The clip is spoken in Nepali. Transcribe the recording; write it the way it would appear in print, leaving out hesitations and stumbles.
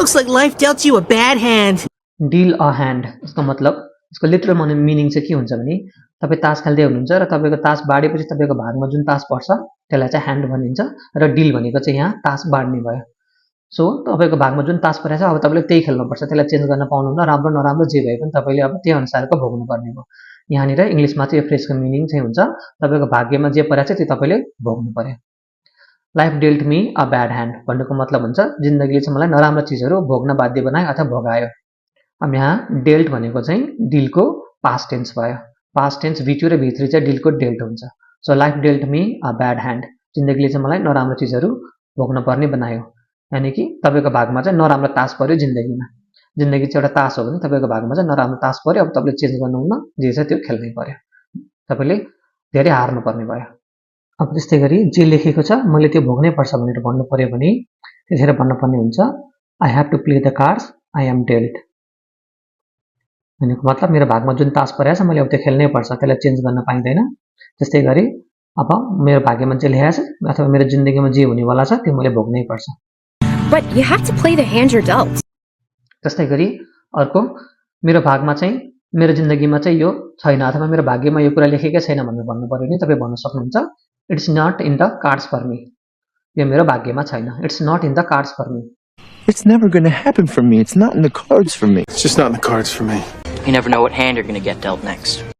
Looks like life dealt you a bad hand. Deal a hand यसको मतलब यसको लिटरल मिनिङ चाहिँ के हुन्छ भने तपाई तास खेल्दै हुनुहुन्छ र तपाईको तास बाडेपछि तपाईको भागमा जुन तास पर्छ त्यसलाई चाहिँ ह्यान्ड भनिन्छ र डिल भनेको चाहिँ यहाँ तास बाड्ने भयो सो तपाईको भागमा जुन तास परेछ अब तपाईले त्यही खेल्नु पर्छ त्यसलाई चेन्ज गर्न पाउनुहुन्न राम्रो नराम्रो जे भए पनि तपाईले अब त्यही अनुसारको भोग्नु पर्ने भयो यहाँनिर इंग्लिशमा चाहिँ यो फ्रेजको मिनिङ चाहिँ हुन्छ तपाईको भाग्यमा जे परेछ त्यो तपाईले भोग्नु पर्यो life dealt me a bad hand भन्नुको मतलब हुन्छ जिन्दगीले चाहिँ मलाई नराम्रो चीजहरु भोग्न बाध्य बनायो अथवा भोगायो अब यहाँ डेल्ट भनेको चाहिँ डिलको पास्ट टेन्स भयो पास्ट टेन्स V2 र V3 चाहिँ डिलको डेल्ट हुन्छ so life dealt me a bad hand जिन्दगीले चाहिँ मलाई नराम्रो चीजहरु भोग्न पर्ने बनायो यानी कि तपाईको भागमा चाहिँ नराम्रो तास पर्यो जिन्दगीमा जिन्दगी चाहिँ एउटा तास हो भने तपाईको भागमा चाहिँ नराम्रो तास पर्यो अब तपाईले चेन्ज गर्नुहुन्न जे छ त्यो खेल्नै पर्यो तपाईले धेरै हार्नु पर्ने भयो अब त्यस्तै गरी जे लेखेको छ मैले त्यो भोग्नै पर्छ भनेर भन्नु पर्यो भने त्यसरी भन्न पर्ने हुन्छ I have to play the cards I am dealt भनेको मतलब मेरो भागमा जुन तास परेछ मैले अब त्यो खेल्नै पर्छ त्यसलाई चेन्ज गर्न पाइदैन त्यस्तै गरी अब मेरो भाग्यमा जे लेखेको छ अथवा मेरो जिन्दगीमा जे हुनेवाला छ त्यो मैले भोग्नै पर्छ But you have to play the hand you're dealt. त्यस्तै गरी अर्को मेरो भागमा चाहिँ मेरो जिन्दगीमा चाहिँ यो छैन अथवा मेरो भाग्यमा यो कुरा लेखेकै छैन भनेर भन्नु पर्यो नि तपाई भन्न सक्नुहुन्छ it's not in the cards for me यो मेरो भाग्यमा छैन it's not in the cards for me It's never going to happen for me. It's not in the cards for me. It's just not in the cards for me. You never know what hand you're going to get dealt next.